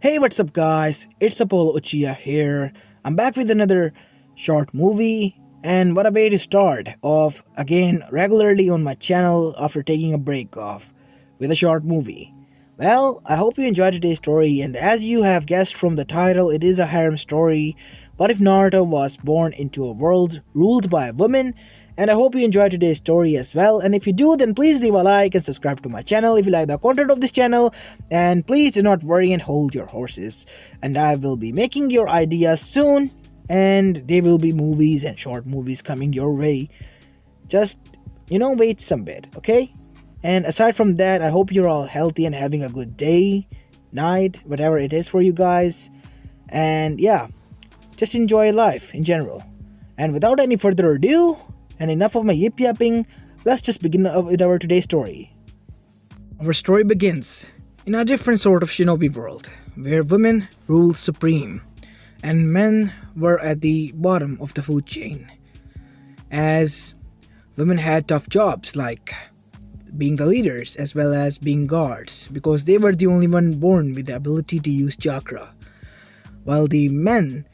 Hey, what's up, guys? It's Apollo Uchiha here. I'm back with another short movie, and what a way to start off again regularly on my channel after taking a break off with a short movie. Well, I hope you enjoyed today's story, and as you have guessed from the title, it is a harem story. What if Naruto was born into a world ruled by a woman? And I hope you enjoyed today's story as well. And if you do, then please leave a like and subscribe to my channel if you like the content of this channel. And please do not worry and hold your horses. And I will be making your ideas soon. And there will be movies and short movies coming your way. Just, wait some bit, okay? And aside from that, I hope you're all healthy and having a good day, night, whatever it is for you guys. And yeah, just enjoy life in general. And without any further ado, and enough of my yip yapping, let's just begin with our today's story. Our story begins in a different sort of shinobi world, where women ruled supreme, and men were at the bottom of the food chain. As women had tough jobs like being the leaders as well as being guards, because they were the only one born with the ability to use chakra, while the men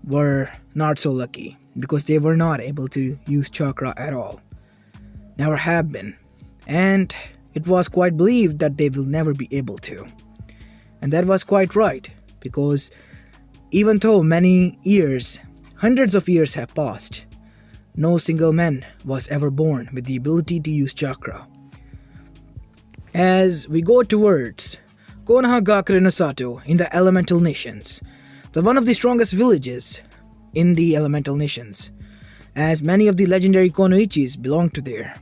were not so lucky because they were not able to use chakra at all. Never have been. And it was quite believed that they will never be able to. And that was quite right, because even though many years, hundreds of years have passed, no single man was ever born with the ability to use chakra. As we go towards Konohagakure no Sato in the Elemental Nations, the one of the strongest villages in the Elemental Nations, as many of the legendary Konoichis belonged to there.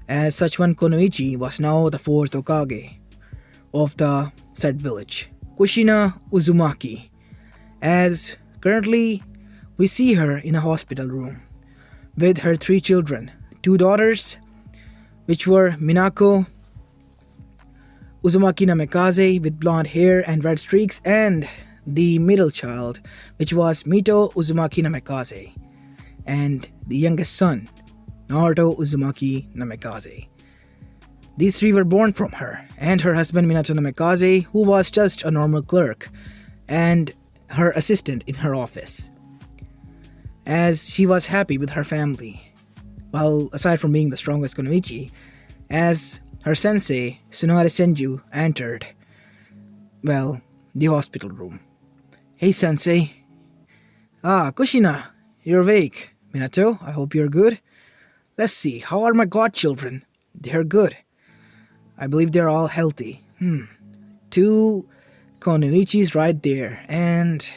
As such, one Konoichi was now the fourth Kage of the said village, Kushina-Uzumaki, as currently we see her in a hospital room with her three children, two daughters, which were Minako Uzumaki Namikaze with blonde hair and red streaks, and the middle child, which was Mito Uzumaki Namikaze, and the youngest son, Naruto Uzumaki Namikaze. These three were born from her, and her husband Minato Namikaze, who was just a normal clerk, and her assistant in her office, as she was happy with her family. Well, aside from being the strongest Konoichi, as her sensei, Tsunade Senju, entered, the hospital room. Hey, sensei. Ah, Kushina, you're awake. Minato, I hope you're good. Let's see, how are my godchildren? They're good. I believe they're all healthy. Two Konoichis right there, and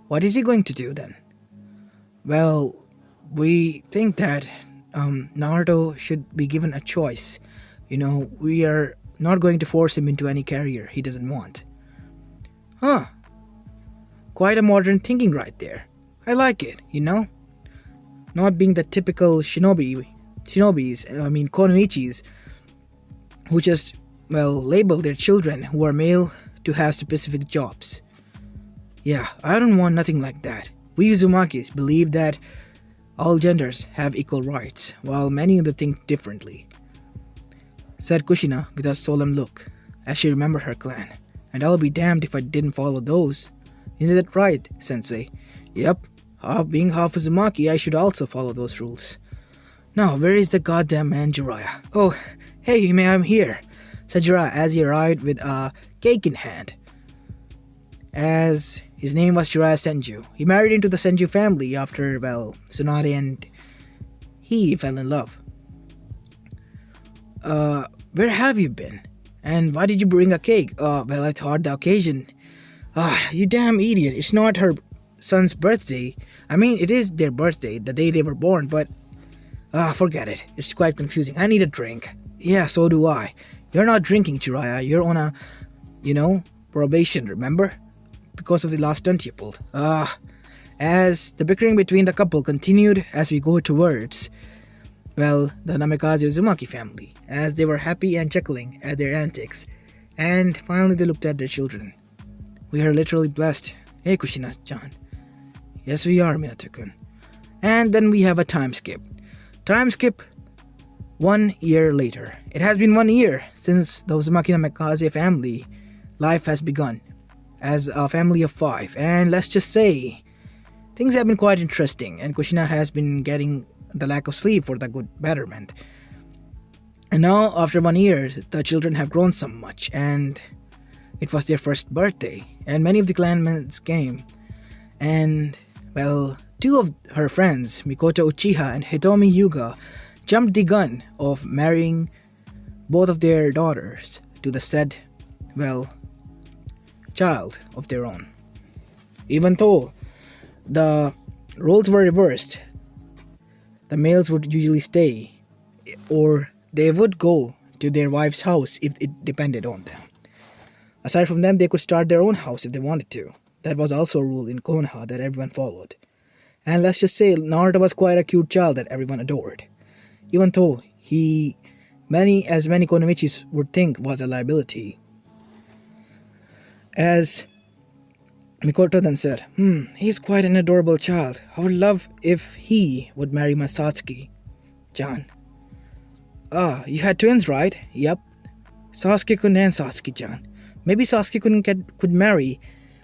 what is he going to do then? Well, we think that Naruto should be given a choice. We are not going to force him into any career he doesn't want. Huh. Quite a modern thinking right there. I like it, Not being the typical Konoichis, who just, label their children who are male to have specific jobs. Yeah, I don't want nothing like that. We Uzumakis believe that all genders have equal rights, while many others think differently, said Kushina with a solemn look, as she remembered her clan. And I'll be damned if I didn't follow those. Isn't that right, sensei? Yep, being half Uzumaki, I should also follow those rules. Now, where is the goddamn man Jiraiya? Oh, hey, Yume, I'm here, said Jiraiya as he arrived with a cake in hand. As his name was Jiraiya Senju. He married into the Senju family after, Tsunade and he fell in love. Where have you been? And why did you bring a cake? I thought the occasion. You damn idiot. It's not her son's birthday. I mean, it is their birthday, the day they were born, but forget it. It's quite confusing. I need a drink. Yeah, so do I. You're not drinking, Jiraiya. You're on a, probation, remember? Because of the last stunt you pulled. As the bickering between the couple continued as we go towards, the Namikaze-Uzumaki family, as they were happy and chuckling at their antics, and finally they looked at their children. We are literally blessed. Hey, Kushina-chan. Yes, we are, Minato-kun. And then we have a time skip. Time skip 1 year later. It has been 1 year since the Uzumaki Namikaze family life has begun as a family of 5, and let's just say things have been quite interesting, and Kushina has been getting the lack of sleep for the good betterment. And now, after 1 year, the children have grown so much, and it was their first birthday, and many of the clanmates came. And, well, 2 of her friends, Mikoto Uchiha and Hitomi Yuga, jumped the gun of marrying both of their daughters to the said, well, child of their own. Even though the roles were reversed, the males would usually stay, or they would go to their wife's house if it depended on them. Aside from them, they could start their own house if they wanted to. That was also a rule in Konoha that everyone followed. And let's just say Naruto was quite a cute child that everyone adored, even though many Konomichis would think was a liability. As Mikoto then said, he's quite an adorable child. I would love if he would marry my Satsuki-chan. Ah, you had twins, right? Yep. Sasuke-kun and Satsuki-chan. Maybe Sasuke-kun could marry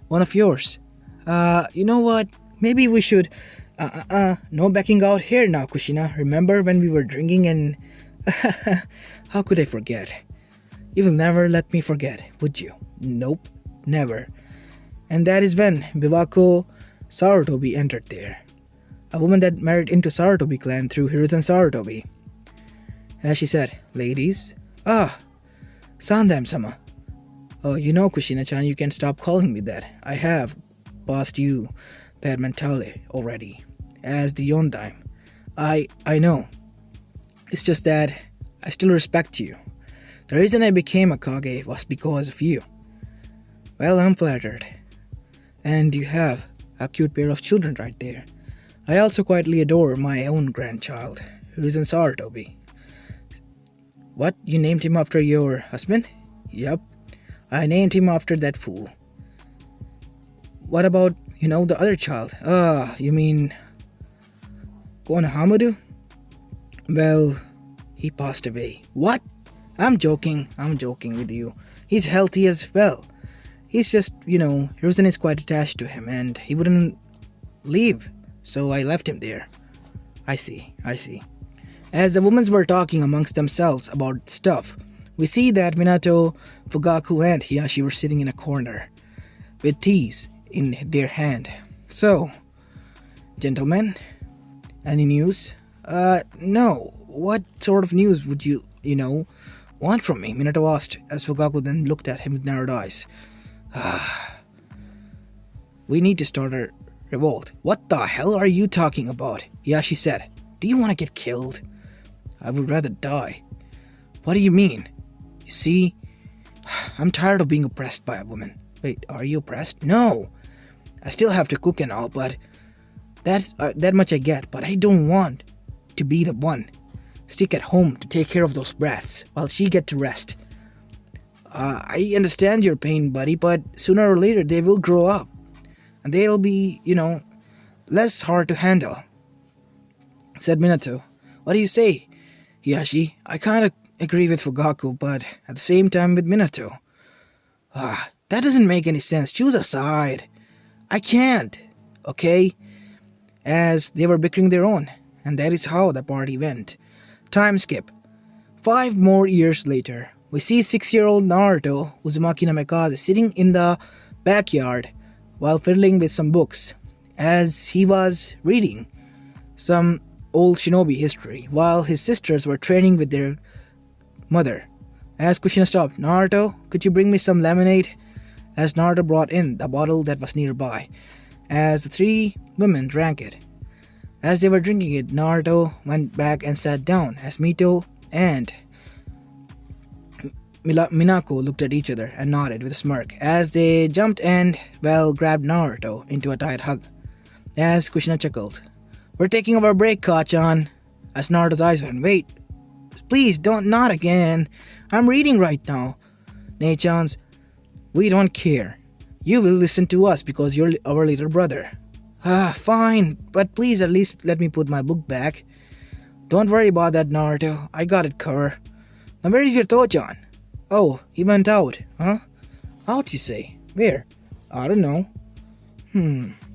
one of yours. You know what? Maybe we should... no backing out here now, Kushina. Remember when we were drinking and... How could I forget? You will never let me forget, would you? Nope, never. And that is when Biwako Sarutobi entered there. A woman that married into Sarutobi clan through Hiruzen Sarutobi. As she said, ladies, Sandam-sama. Oh, you know, Kushina-chan, you can stop calling me that. I have passed you that mentality already. As the Yondaime. I know. It's just that I still respect you. The reason I became a Kage was because of you. Well, I'm flattered. And you have a cute pair of children right there. I also quietly adore my own grandchild, Hiruzen Sarutobi. What? You named him after your husband? Yup. I named him after that fool. What about, the other child? You mean... Konohamaru? Well, he passed away. What? I'm joking with you. He's healthy as well. He's just, Hiruzen is quite attached to him and he wouldn't leave. So I left him there. I see. As the women were talking amongst themselves about stuff, we see that Minato, Fugaku and Hiyashi were sitting in a corner with teas in their hand. So, gentlemen, any news? No. What sort of news would you, want from me? Minato asked, as Fugaku then looked at him with narrowed eyes. We need to start a revolt. What the hell are you talking about? Hiyashi said. Do you want to get killed? I would rather die. What do you mean? You see, I'm tired of being oppressed by a woman. Wait, are you oppressed? No. I still have to cook and all, but that much I get. But I don't want to be the one stick at home to take care of those brats while she get to rest. I understand your pain, buddy, but sooner or later they will grow up. And they'll be, less hard to handle, said Minato. What do you say, Hiyashi? I kind of agree with Fugaku, but at the same time with Minato. That doesn't make any sense. Choose a side. I can't, okay? As they were bickering their own, and that is how the party went. Time skip. 5 more years later, we see 6-year-old Naruto Uzumaki Namikaze sitting in the backyard while fiddling with some books, as he was reading some old shinobi history, while his sisters were training with their mother. As Kushina stopped, Naruto, could you bring me some lemonade? As Naruto brought in the bottle that was nearby, as the 3 women drank it. As they were drinking it, Naruto went back and sat down, as Mito and Minako looked at each other and nodded with a smirk, as they jumped and, grabbed Naruto into a tight hug. As Kushina chuckled, "We're taking our break, Kachan." As Naruto's eyes went, "Wait, please don't nod again. I'm reading right now." "Nei-chans, we don't care. You will listen to us because you're our little brother." Fine, but please at least let me put my book back." "Don't worry about that, Naruto. I got it covered." "Now where is your Touchan?" "Oh, he went out, huh?" Out, you say? Where? I don't know.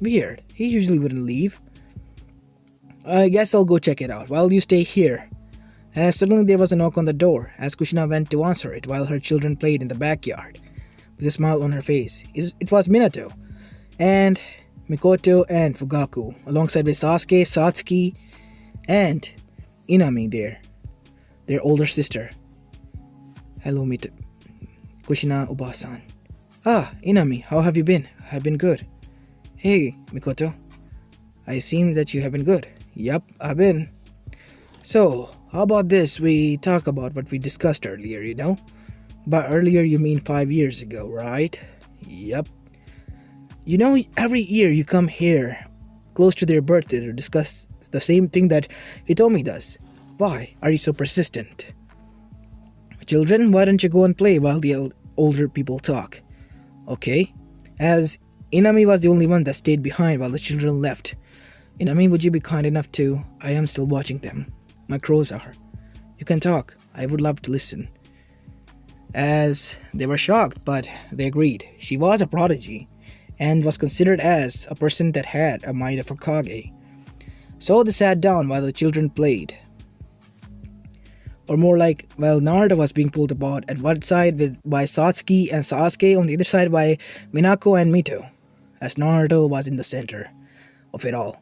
Weird. He usually wouldn't leave. I guess I'll go check it out while you stay here. As suddenly there was a knock on the door, as Kushina went to answer it while her children played in the backyard. With a smile on her face, it was Minato, and Mikoto and Fugaku, alongside with Sasuke, Satsuki, and Inami there, their older sister. Hello, Kushina Obasan. Ah, Inami, how have you been? I've been good. Hey, Mikoto. I seem that you have been good. Yup, I've been. So, how about this? We talk about what we discussed earlier, you know? By earlier, you mean 5 years ago, right? Yup. You know, every year you come here, close to their birthday, to discuss the same thing that Hitomi does. Why are you so persistent? Children, why don't you go and play while the older people talk? Okay. As Inami was the only one that stayed behind while the children left. Inami, would you be kind enough to? I am still watching them. My crows are. You can talk. I would love to listen. As they were shocked, but they agreed. She was a prodigy, and was considered as a person that had a mind of a Kage. So they sat down while the children played. Or more like, while Naruto was being pulled about at one side by Satsuki and Sasuke, on the other side by Minako and Mito, as Naruto was in the center of it all,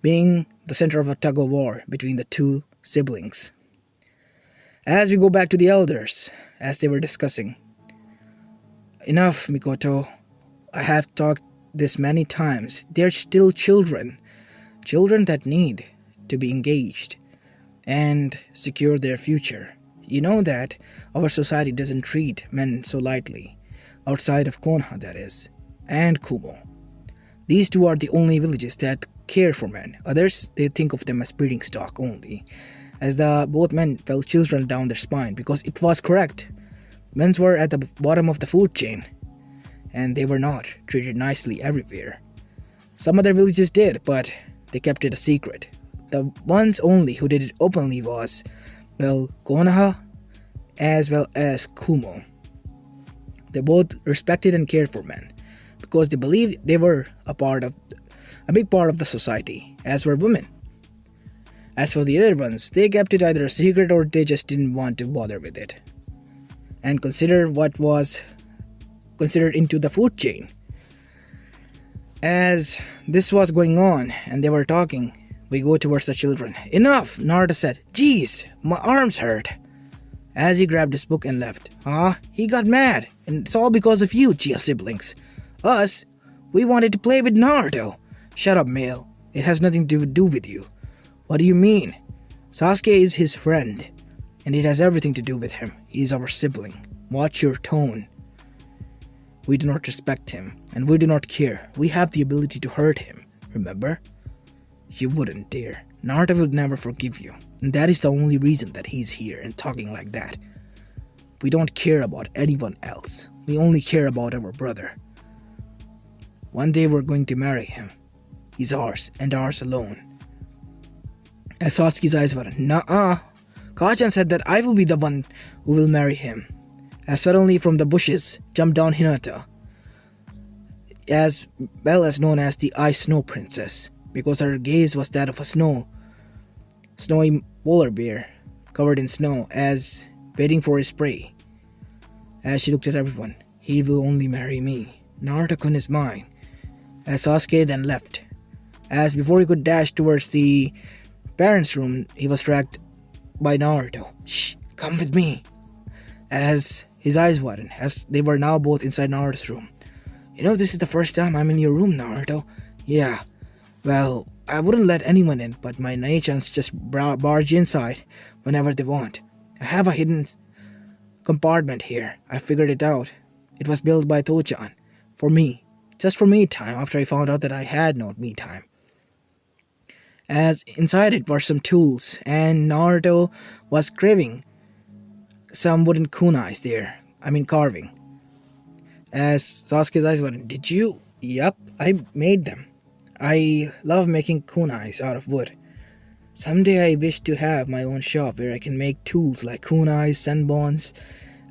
being the center of a tug-of-war between the two siblings. As we go back to the elders, as they were discussing. Enough, Mikoto. I have talked this many times. They're still children. Children that need to be engaged and secure their future. You know that our society doesn't treat men so lightly. Outside of Konoha, that is. And Kumo. These two are the only villages that care for men. Others, they think of them as breeding stock only. As both men fell children down their spine, because it was correct. Men were at the bottom of the food chain, and they were not treated nicely everywhere. Some other villages did, but they kept it a secret. The ones only who did it openly was, well, Konoha as well as Kumo. They both respected and cared for men, because they believed they were a big part of the society, as were women. As for the other ones, they kept it either a secret or they just didn't want to bother with it. And consider what was considered into the food chain. As this was going on and they were talking, we go towards the children. Enough, Naruto said. Jeez, my arms hurt. As he grabbed his book and left. He got mad. And it's all because of you, Uchiha siblings. Us? We wanted to play with Naruto. Shut up, male. It has nothing to do with you. What do you mean? Sasuke is his friend, and it has everything to do with him. He is our sibling. Watch your tone. We do not respect him, and we do not care. We have the ability to hurt him, remember? You wouldn't dare. Naruto would never forgive you, and that is the only reason that he's here and talking like that. We don't care about anyone else. We only care about our brother. One day we're going to marry him. He's ours, and ours alone. As Satsuki's eyes were, nuh-uh. Kachan said that I will be the one who will marry him. As suddenly from the bushes jumped down Hinata, as well as known as the Ice Snow Princess, because her gaze was that of a snowy polar bear covered in snow, as waiting for his prey. As she looked at everyone, he will only marry me. Naruto-kun is mine. As Sasuke then left, as before he could dash towards the parents' room, he was dragged by Naruto. Shh, come with me. As his eyes widened, as they were now both inside Naruto's room. You know, this is the first time I'm in your room, Naruto. Yeah, well, I wouldn't let anyone in, but my Nai-chans just barge inside whenever they want. I have a hidden compartment here. I figured it out. It was built by Tochan. For me. Just for me time, after I found out that I had no me time. As inside it were some tools, and Naruto was craving some wooden kunais there. Carving. As Sasuke's eyes went, did you? Yup, I made them. I love making kunais out of wood. Someday I wish to have my own shop where I can make tools like kunais, senbons,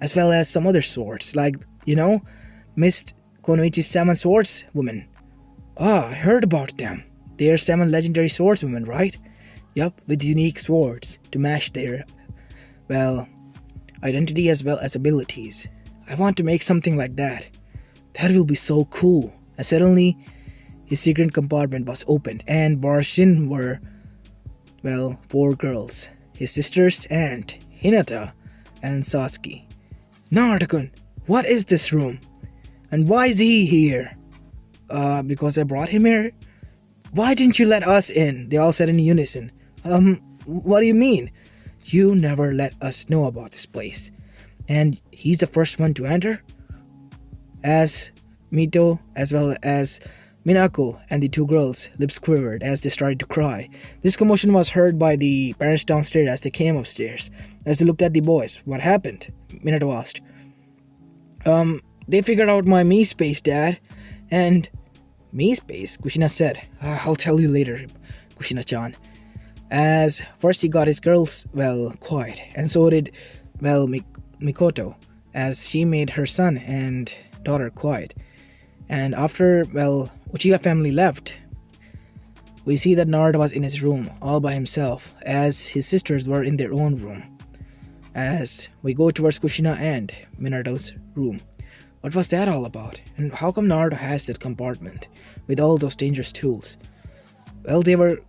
as well as some other sorts, like, missed Konoichi's 7 swordswomen. Ah, I heard about them. They are 7 legendary swordswomen, right? Yup, with unique swords to match their, well, identity as well as abilities. I want to make something like that. That will be so cool. And suddenly, his secret compartment was opened and barged in were, well, 4 girls. His sisters and Hinata and Satsuki. Naruto-kun, what is this room? And why is he here? Because I brought him here? Why didn't you let us in? They all said in unison. What do you mean? You never let us know about this place. And he's the first one to enter? As Mito, as well as Minako and the 2 girls' lips quivered as they started to cry. This commotion was heard by the parents downstairs as they came upstairs. As they looked at the boys, what happened? Minato asked. They figured out my me space, Dad. And me space? Kushina said. I'll tell you later, Kushina-chan. As first he got his girls, well, quiet. And so did, well, Mikoto. As she made her son and daughter quiet. And after, well, Uchiha family left, we see that Naruto was in his room, all by himself, as his sisters were in their own room. As we go towards Kushina and Minato's room. What was that all about? And how come Naruto has that compartment with all those dangerous tools? Well, they were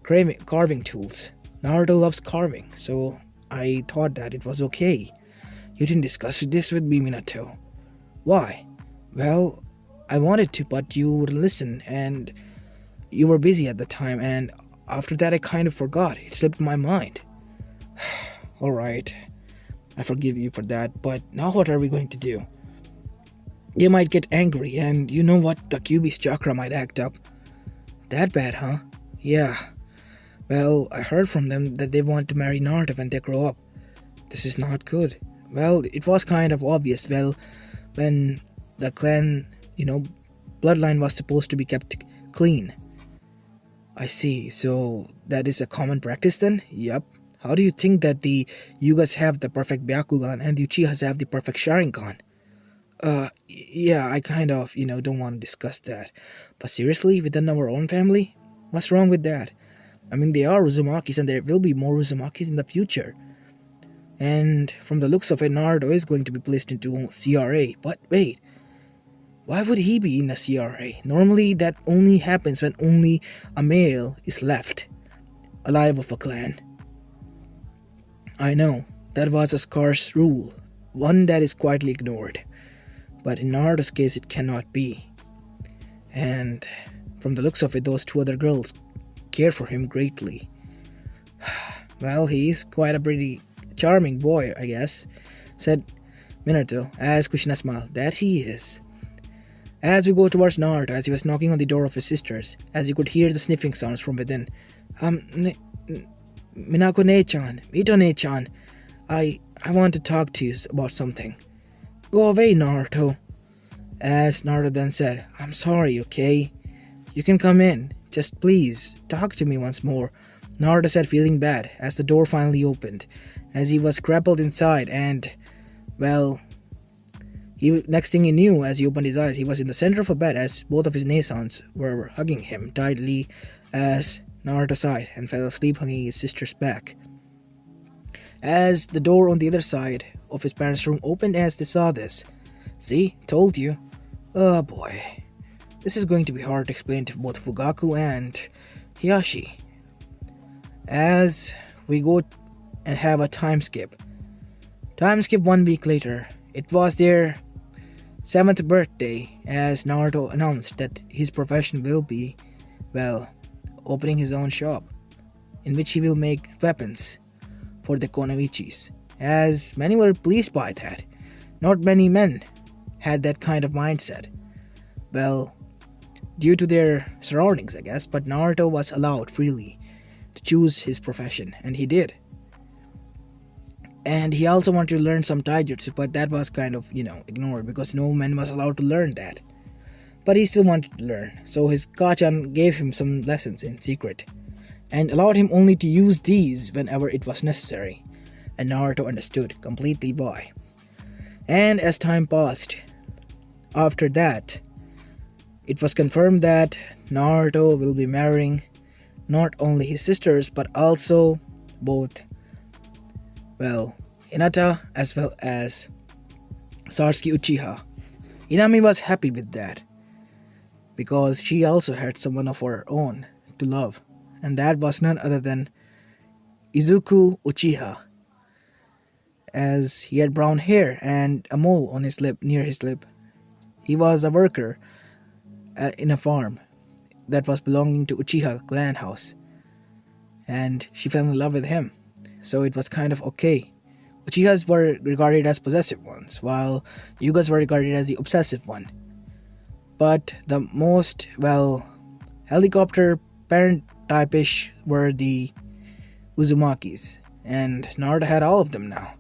carving tools. Naruto loves carving, so I thought that it was okay. You didn't discuss this with me, Minato. Why? Well, I wanted to, but you wouldn't listen, and you were busy at the time, and after that I kind of forgot. It slipped my mind. Alright, I forgive you for that, but now what are we going to do? You might get angry, and you know what, the Kyuubi's chakra might act up. That bad, huh? Yeah. Well, I heard from them that they want to marry Naruto when they grow up. This is not good. Well, it was kind of obvious, well, when the clan, bloodline was supposed to be kept clean. I see, so that is a common practice then? Yup. How do you think that the Yugas have the perfect Byakugan and the Uchihas have the perfect Sharingan? Yeah, I kind of, don't want to discuss that. But seriously, within our own family? What's wrong with that? I mean, they are Uzumakis and there will be more Uzumakis in the future. And from the looks of it, Naruto is going to be placed into CRA. But wait, why would he be in a CRA? Normally, that only happens when only a male is left alive of a clan. I know, that was a scarce rule, one that is quietly ignored. But in Naruto's case, it cannot be. And from the looks of it, those 2 other girls care for him greatly. Well, he's quite a pretty charming boy, I guess, said Minato as Kushina smiled. That he is. As we go towards Naruto, as he was knocking on the door of his sisters, as he could hear the sniffing sounds from within. Minako-ne-chan, Mito-ne-chan, I want to talk to you about something. Go away, Naruto. As Naruto then said, I'm sorry, okay? You can come in. Just please, talk to me once more. Naruto said, feeling bad, as the door finally opened, as he was grappled inside and, well, next thing he knew, as he opened his eyes, he was in the center of a bed as both of his Nesans were hugging him tightly as Naruto sighed and fell asleep hugging his sister's back. As the door on the other side of his parents' room opened as they saw this. See, told you. Oh boy. This is going to be hard to explain to both Fugaku and Hiyashi. As we go and have a time skip. Time skip 1 week later. It was their 7th birthday as Naruto announced that his profession will be, well, opening his own shop in which he will make weapons for the Konoichis. As many were pleased by that. Not many men had that kind of mindset. Well, due to their surroundings, I guess, but Naruto was allowed freely to choose his profession, and he did. And he also wanted to learn some taijutsu, but that was kind of, ignored because no man was allowed to learn that. But he still wanted to learn, so his Kachan gave him some lessons in secret, and allowed him only to use these whenever it was necessary. And Naruto understood completely why. And as time passed, After that, it was confirmed that Naruto will be marrying not only his sisters but also both, well, Hinata as well as Satsuki Uchiha. Inami was happy with that because she also had someone of her own to love, and that was none other than Izuku Uchiha, as he had brown hair and a mole on his lip near his lip. He was a worker in a farm that was belonging to Uchiha clan house, and she fell in love with him. So it was kind of okay. Uchihas were regarded as possessive ones, while Yugas were regarded as the obsessive one. But the most, well, helicopter parent type-ish were the Uzumakis, and Naruto had all of them now.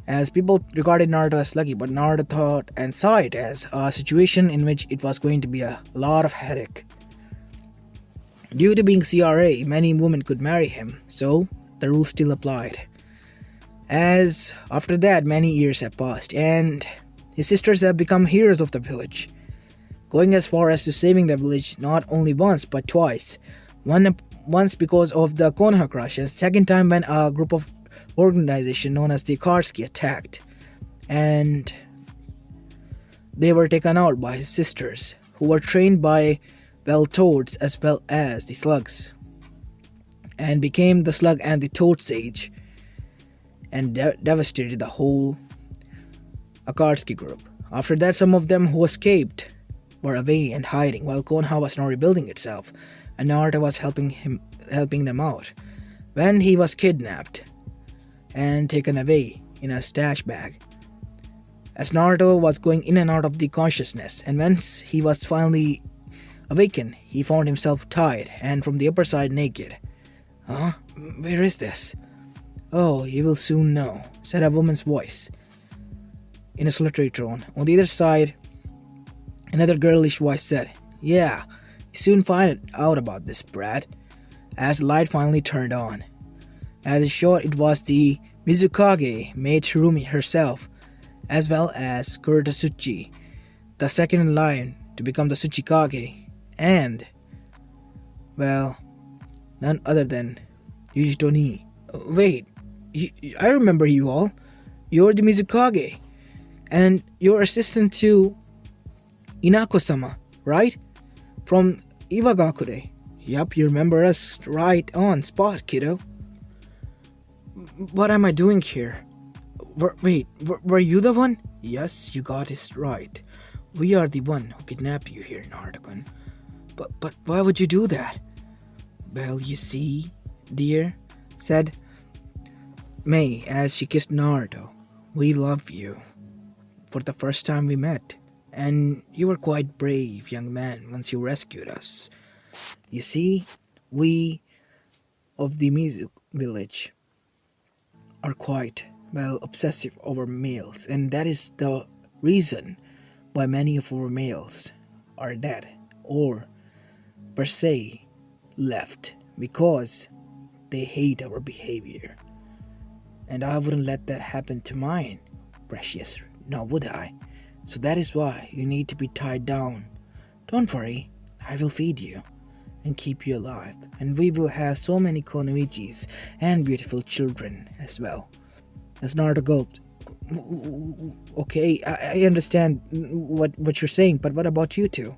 As people regarded Naruto as lucky, but Naruto thought and saw it as a situation in which it was going to be a lot of headache. Due to being CRA, many women could marry him, so the rule still applied. As after that, many years have passed, and his sisters have become heroes of the village, going as far as to saving the village not only once but twice. Once because of the Konoha crush, and second time when a group of organization known as the Akatsuki attacked, and they were taken out by his sisters, who were trained by, well, toads as well as the slugs, and became the slug and the toad sage, and devastated the whole Akatsuki group. After that, some of them who escaped were away and hiding, while Konoha was now rebuilding itself, and Naruto was helping them out, when he was kidnapped and taken away in a stash bag. As Naruto was going in and out of the consciousness, and once he was finally awakened, he found himself tied and from the upper side naked. Huh? Where is this? Oh, you will soon know, said a woman's voice in a solitary tone. On the other side, another girlish voice said, yeah, you soon find out about this, brat. As the light finally turned on, as it showed, it was the Mizukage, maid Hirumi herself, as well as Kurotatsuchi, the second in line to become the Tsuchikage, and, well, none other than Yujito. Wait, I remember you all. You're the Mizukage, and you're assistant to Inako-sama, right? From Iwagakure. Yup, you remember us right on spot, kiddo. What am I doing here? Were you the one? Yes, you got it right. We are the one who kidnapped you here, Naruto-kun. But why would you do that? Well, you see, dear, said Mei as she kissed Naruto. We love you. For the first time we met, and you were quite brave, young man, once you rescued us. You see, we of the Mizu village are quite, well, obsessive over males, and that is the reason why many of our males are dead, or per se left, because they hate our behavior. And I wouldn't let that happen to mine, precious, now would I? So that is why you need to be tied down. Don't worry, I will feed you and keep you alive, and we will have so many Konoichis and beautiful children as well. As Naruto gulped. Okay, I understand what you're saying, but what about you two?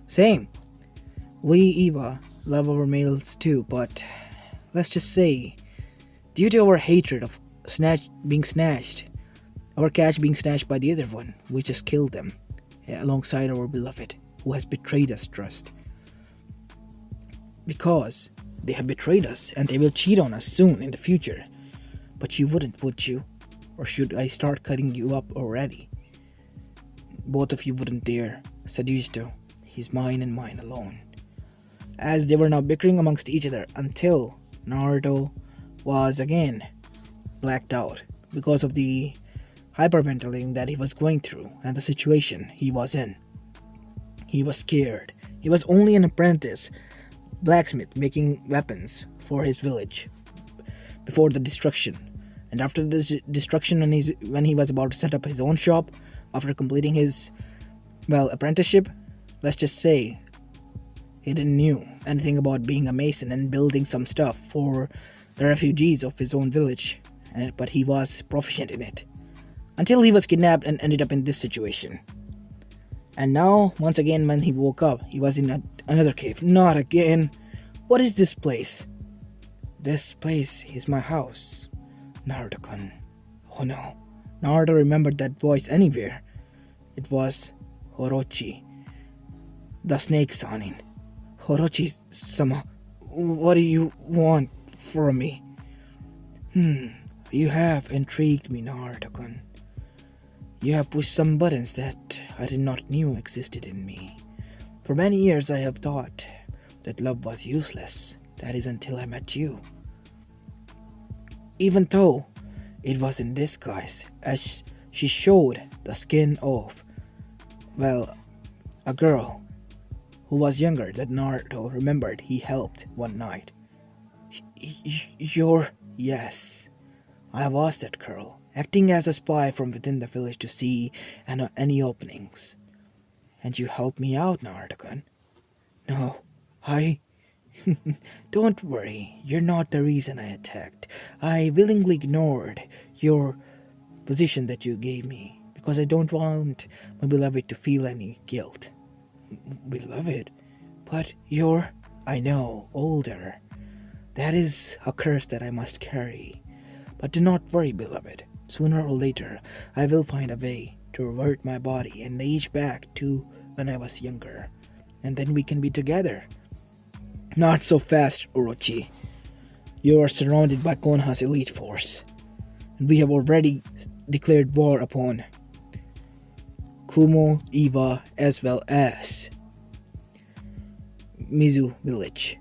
Same. We, Eva, love our males too, but let's just say, due to our hatred of being snatched, our catch being snatched by the other one, we just killed them, alongside our beloved, who has betrayed us trust. Because they have betrayed us, and they will cheat on us soon in the future. But you wouldn't, would you? Or should I start cutting you up already? Both of you wouldn't dare, said Yujito. He's mine and mine alone. As they were now bickering amongst each other until Naruto was again blacked out because of the hyperventilating that he was going through and the situation he was in. He was scared. He was only an apprentice blacksmith making weapons for his village before the destruction. And after this destruction, when he was about to set up his own shop, after completing his, apprenticeship. Let's just say he didn't knew anything about being a mason and building some stuff for the refugees of his own village, but he was proficient in it. Until he was kidnapped and ended up in this situation. And now, once again, when he woke up, he was in another cave. Not again. What is this place? This place is my house. Naruto-kun. Oh no. Naruto remembered that voice anywhere. It was Orochi, the snake Sanin. Orochi-sama, what do you want from me? You have intrigued me, Naruto-kun. You have pushed some buttons that I did not know existed in me. For many years I have thought that love was useless. That is until I met you. Even though it was in disguise, as she showed the skin of, a girl who was younger that Naruto remembered he helped one night. Yes, I was that girl, acting as a spy from within the village to see any openings. And you helped me out, Naruto-kun. No, Don't worry, you're not the reason I attacked. I willingly ignored your position that you gave me, because I don't want my beloved to feel any guilt. Beloved? But you're, I know, older. That is a curse that I must carry. But do not worry, beloved. Sooner or later, I will find a way to revert my body and age back to when I was younger. And then we can be together. Not so fast, Orochi. You are surrounded by Konoha's elite force. And we have already declared war upon Kumo, Iwa, as well as Mizu village.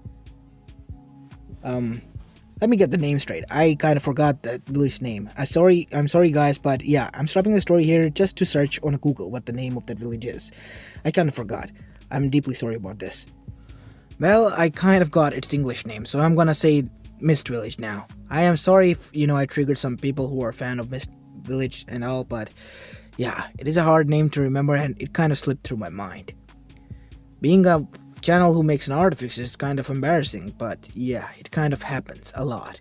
Let me get the name straight. I kind of forgot that village name. I'm sorry guys, but yeah, I'm stopping the story here just to search on Google what the name of that village is. I kind of forgot. I'm deeply sorry about this. Well, I kind of got its English name, so I'm gonna say Mist Village now. I am sorry if, I triggered some people who are a fan of Mist Village and all, but yeah, it is a hard name to remember and it kind of slipped through my mind. Being a channel who makes an artifact is kind of embarrassing, but yeah, it kind of happens a lot.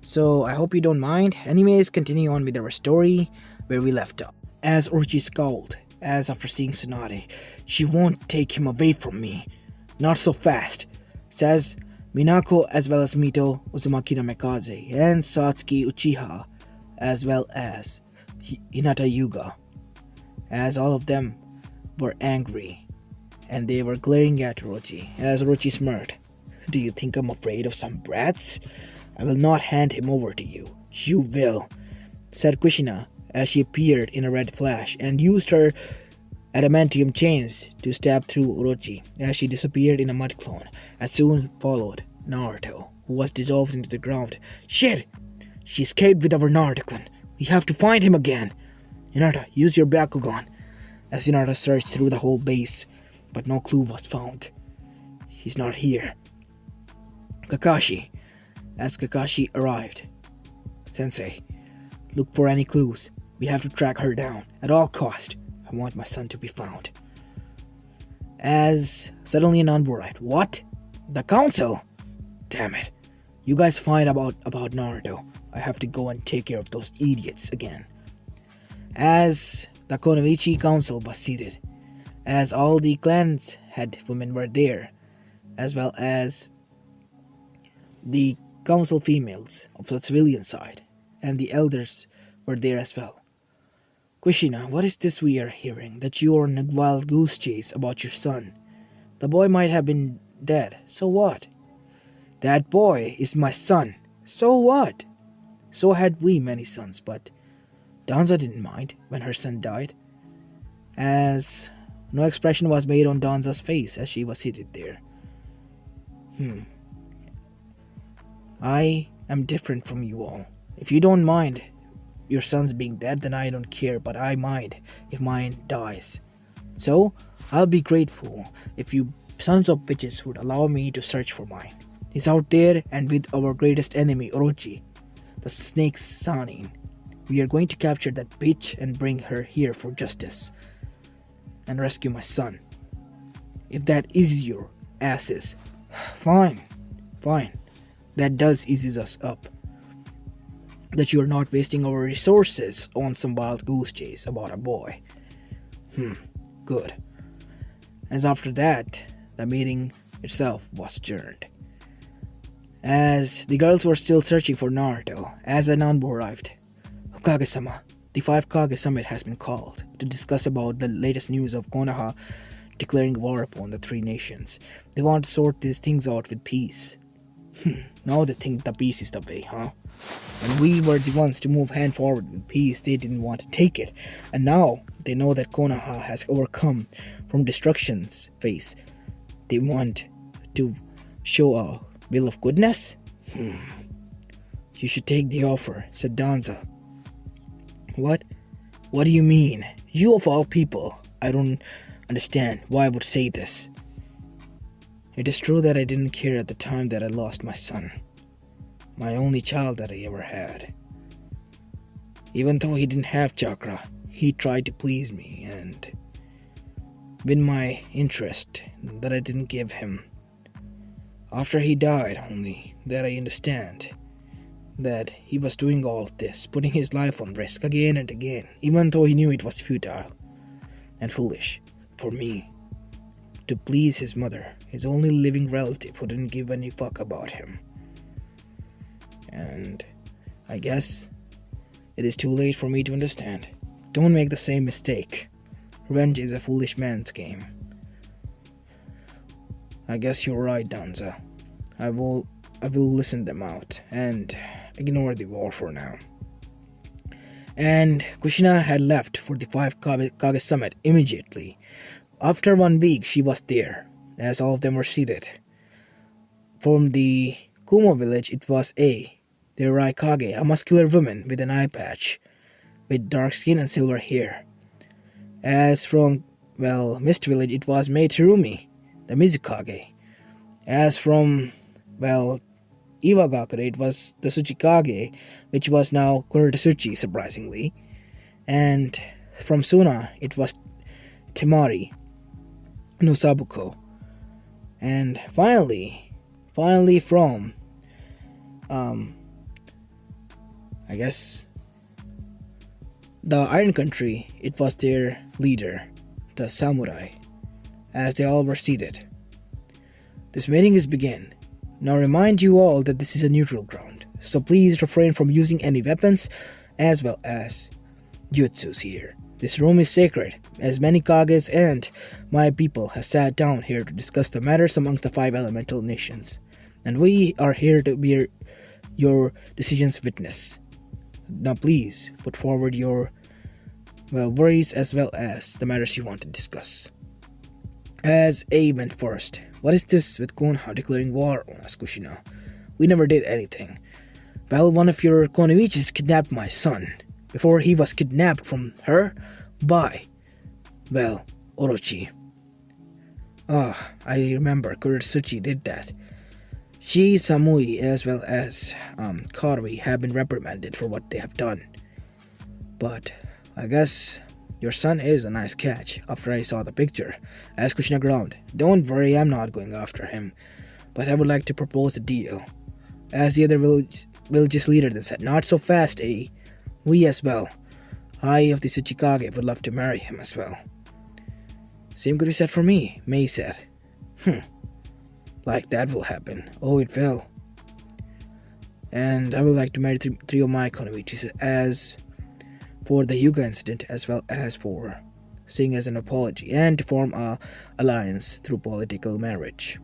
So I hope you don't mind. Anyways, continue on with our story where we left up. As Orochi scowled, as after seeing Tsunade, she won't take him away from me. Not so fast, says Minako as well as Mito, Uzumaki Namikaze, and Satsuki Uchiha, as well as Hinata Yuga, as all of them were angry, and they were glaring at Orochi, as Orochi smirked. Do you think I'm afraid of some brats? I will not hand him over to you. You will, said Kushina, as she appeared in a red flash, and used her adamantium chains to stab through Orochi as she disappeared in a mud clone, and soon followed Naruto, who was dissolved into the ground. Shit! She escaped with our Naruto-kun. We have to find him again. Hinata, use your Bakugan. As Hinata searched through the whole base, but no clue was found. She's not here. Kakashi. As Kakashi arrived. Sensei, look for any clues. We have to track her down at all cost. I want my son to be found. As suddenly an envoy arrived. What? The council? Damn it. You guys find about Naruto. I have to go and take care of those idiots again. As the Konoichi council was seated, as all the clan's head women were there, as well as the council females of the civilian side, and the elders were there as well. Kushina, what is this we are hearing? That you are on a wild goose chase about your son. The boy might have been dead. So what? That boy is my son. So what? So had we many sons, but Danza didn't mind when her son died, as no expression was made on Danza's face as she was seated there. I am different from you all. If you don't mind your son's being dead, then I don't care, but I mind if mine dies. So, I'll be grateful if you sons of bitches would allow me to search for mine. He's out there and with our greatest enemy, Orochi, the snake Sanin. We are going to capture that bitch and bring her here for justice. And rescue my son. If that eases your asses, fine. That does eases us up. That you are not wasting our resources on some wild goose chase about a boy. Good. As after that, the meeting itself was adjourned. As the girls were still searching for Naruto, as an envoy arrived. Kage-sama, the 5 Kage summit has been called to discuss about the latest news of Konoha declaring war upon the 3 nations. They want to sort these things out with peace. Now they think the peace is the way, huh? When we were the ones to move hand forward with peace, they didn't want to take it. And now they know that Konoha has overcome from destruction's phase. They want to show a will of goodness? You should take the offer, said Danza. What? What do you mean? You of all people. I don't understand why I would say this. It is true that I didn't care at the time that I lost my son. My only child that I ever had. Even though he didn't have chakra, he tried to please me and win my interest that I didn't give him. After he died, only that I understand that he was doing all of this, putting his life on risk again and again, even though he knew it was futile and foolish for me to please his mother, his only living relative who didn't give any fuck about him. And I guess it is too late for me to understand. Don't make the same mistake. Revenge is a foolish man's game. I guess you're right, Danza. I will listen them out and ignore the war for now. And Kushina had left for the 5 Kage summit immediately. After 1 week, she was there, as all of them were seated. From the Kumo village, it was the Rai Kage, a muscular woman with an eye patch, with dark skin and silver hair. As from, Mist village, it was Mei Terumi, the Mizukage. As from, Iwagakure, it was the Tsuchikage, which was now Kuretsuchi, surprisingly. And from Suna, it was Temari no Sabuko. And finally from, I guess, the Iron Country, it was their leader, the samurai, as they all were seated. This meeting is begin. Now remind you all that this is a neutral ground, so please refrain from using any weapons as well as jutsus here. This room is sacred, as many Kages and my people have sat down here to discuss the matters amongst the 5 elemental nations, and we are here to be your decision's witness. Now please put forward your worries as well as the matters you want to discuss. As A went first. What is this with Konoha declaring war on us, Kushina? We never did anything. One of your Konoichis kidnapped my son. Before he was kidnapped from her by, Orochi. I remember Kuretsuchi did that. She, Samui, as well as Karui have been reprimanded for what they have done. But I guess your son is a nice catch after I saw the picture. As Kushina ground, don't worry, I'm not going after him. But I would like to propose a deal. As the other village's leader then said, not so fast, eh? We as well. I of the Tsuchikage would love to marry him as well. Same could be said for me, Mei said. Like that will happen. Oh, it will. And I would like to marry 3 of my Konoichis as for the Hyuga incident as well as for seeing as an apology and to form a alliance through political marriage.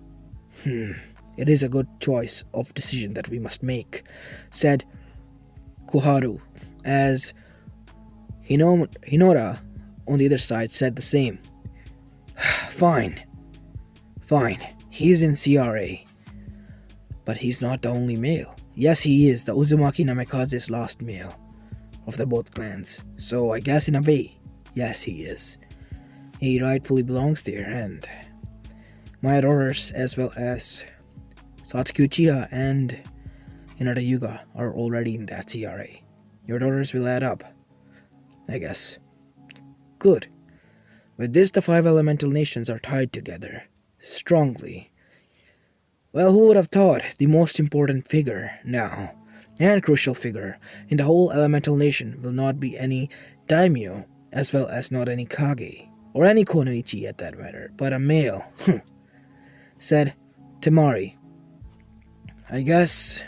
It is a good choice of decision that we must make, said Koharu, as Hinora on the other side said the same. Fine. He's in CRA. But he's not the only male. Yes, he is the Uzumaki Namikaze's last male of the both clans. So I guess in a way, yes, he is. He rightfully belongs there, and my daughters as well as Satsuki Uchiha and Hinata Hyuga are already in that CRA. Your daughters will add up, I guess. Good. With this, the 5 elemental nations are tied together. Strongly. Well, who would have thought the most important figure now, and crucial figure, in the whole elemental nation will not be any daimyo, as well as not any Kage, or any konoichi at that matter, but a male, said Temari. I guess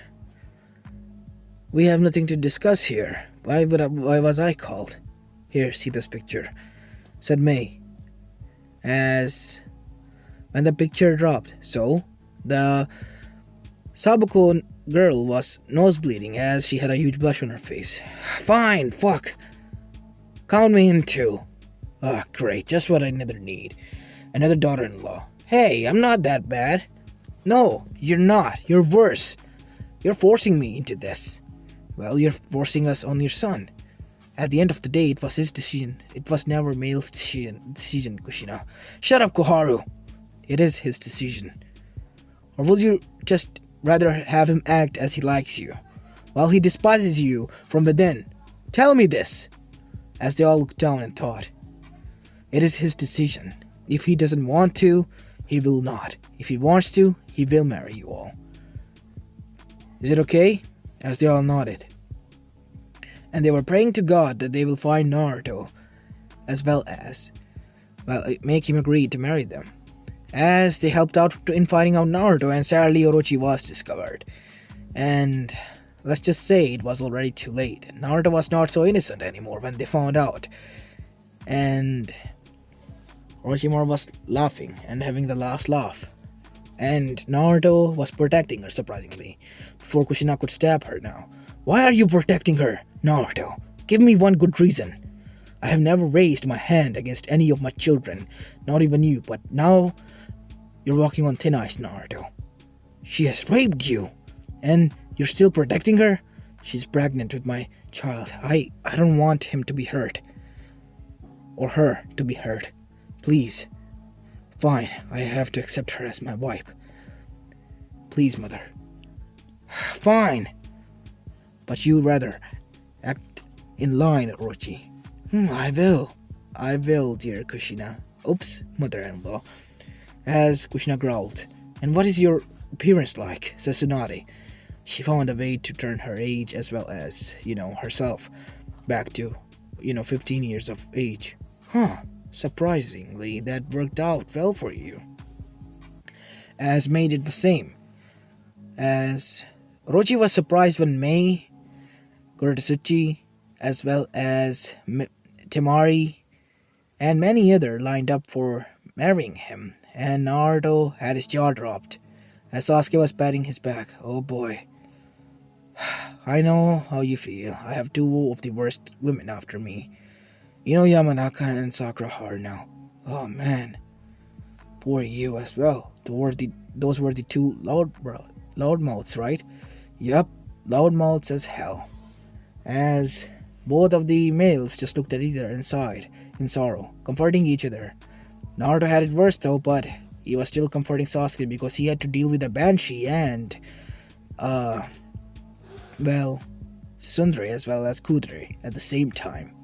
we have nothing to discuss here. Why was I called? Here, see this picture, said May, as when the picture dropped. So, the Sabuko girl was nosebleeding as she had a huge blush on her face. Fine, fuck. Count me in too. Ah, great, just what I never need. Another daughter-in-law. Hey, I'm not that bad. No, you're not. You're worse. You're forcing me into this. Well, you're forcing us on your son. At the end of the day, it was his decision. It was never Male's decision, Kushina. Shut up, Koharu. It is his decision. Or will you just rather have him act as he likes you, while he despises you from within? Tell me this. As they all looked down and thought. It is his decision. If he doesn't want to, he will not. If he wants to, he will marry you all. Is it okay? As they all nodded. And they were praying to God that they will find Naruto, as well as, make him agree to marry them. As they helped out in finding out Naruto, and sadly Orochi was discovered. And let's just say it was already too late. Naruto was not so innocent anymore when they found out. And Orochimaru was laughing and having the last laugh. And Naruto was protecting her, surprisingly, before Kushina could stab her now. Why are you protecting her, Naruto? Give me one good reason. I have never raised my hand against any of my children, not even you, but now you're walking on thin ice, Naruto. She has raped you, and you're still protecting her? She's pregnant with my child. I don't want him to be hurt. Or her to be hurt. Please. Fine, I have to accept her as my wife. Please, mother. Fine. But you'd rather act in line, Orochi. I will, dear Kushina. Oops, mother-in-law. As Kushina growled. And what is your appearance like? Says Tsunade. She found a way to turn her age as well as, herself back to, 15 years of age. Surprisingly, that worked out well for you. As May did the same. As Orochi was surprised when May, Kuratsuchi, as well as Temari, and many other lined up for marrying him, and Naruto had his jaw dropped, as Sasuke was patting his back. Oh boy. I know how you feel. I have 2 of the worst women after me. Yamanaka and Sakura are now. Oh man. Poor you as well. Those were the 2 loudmouths, right? Yup, loudmouths as hell. As both of the males just looked at each other and sighed in sorrow, comforting each other. Naruto had it worse though, but he was still comforting Sasuke because he had to deal with a Banshee and, Sundere as well as Kudere at the same time.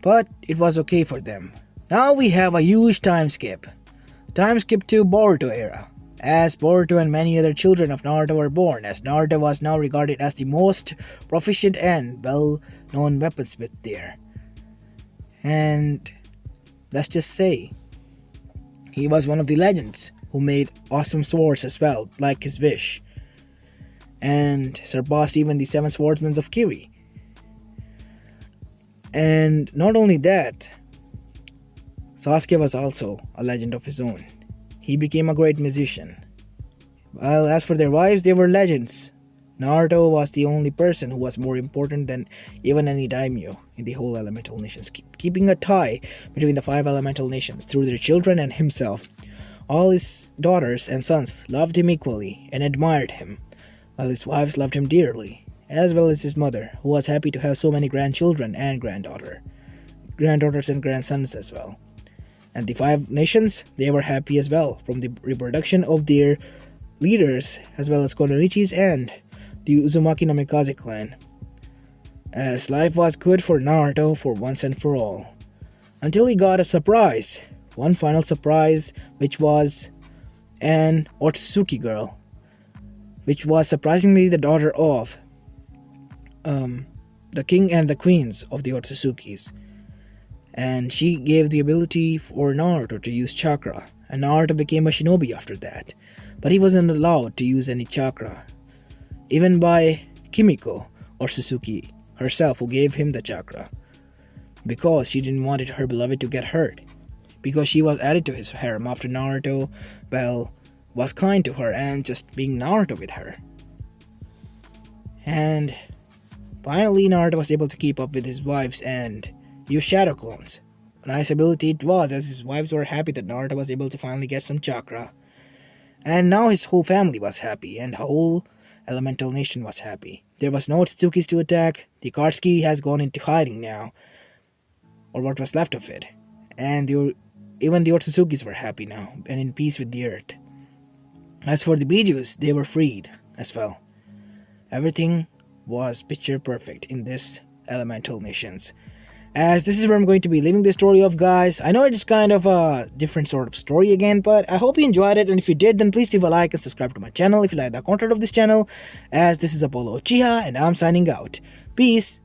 But it was okay for them. Now we have a huge time skip. Time skip to Boruto era. As Boruto and many other children of Naruto were born, as Naruto was now regarded as the most proficient and well-known weaponsmith there. And let's just say, he was one of the legends who made awesome swords as well, like his wish, and surpassed even the 7 swordsmen of Kiri. And not only that, Sasuke was also a legend of his own. He became a great musician. While as for their wives, they were legends. Naruto was the only person who was more important than even any daimyo in the whole elemental nations, keeping a tie between the 5 elemental nations through their children and himself. All his daughters and sons loved him equally and admired him, while his wives loved him dearly, as well as his mother, who was happy to have so many grandchildren and granddaughters and grandsons as well. And the 5 nations, they were happy as well from the reproduction of their leaders, as well as Konoichis and the Uzumaki Namikaze clan. as life was good for Naruto for once and for all. Until he got a surprise, one final surprise, which was an Otsutsuki girl, which was surprisingly the daughter of the king and the queens of the Otsutsukis. And she gave the ability for Naruto to use chakra, and Naruto became a shinobi after that. But he wasn't allowed to use any chakra, even by Kimiko or Suzuki herself, who gave him the chakra, because she didn't want her beloved to get hurt, because she was added to his harem after Naruto, well, was kind to her and just being Naruto with her. And finally Naruto was able to keep up with his wives and use shadow clones. A nice ability it was, as his wives were happy that Naruto was able to finally get some chakra. And now his whole family was happy, and the whole elemental nation was happy. There was no Otsutsuki's to attack, the Akatsuki has gone into hiding now, or what was left of it. And even the Otsutsukis were happy now, and in peace with the earth. As for the Bijus, they were freed as well. Everything was picture perfect in this elemental nations. As this is where I'm going to be leaving this story off, guys. I know it's kind of a different sort of story again, but I hope you enjoyed it, and if you did, then please leave a like and subscribe to my channel if you like the content of this channel, as this is Apollo Uchiha, and I'm signing out. Peace.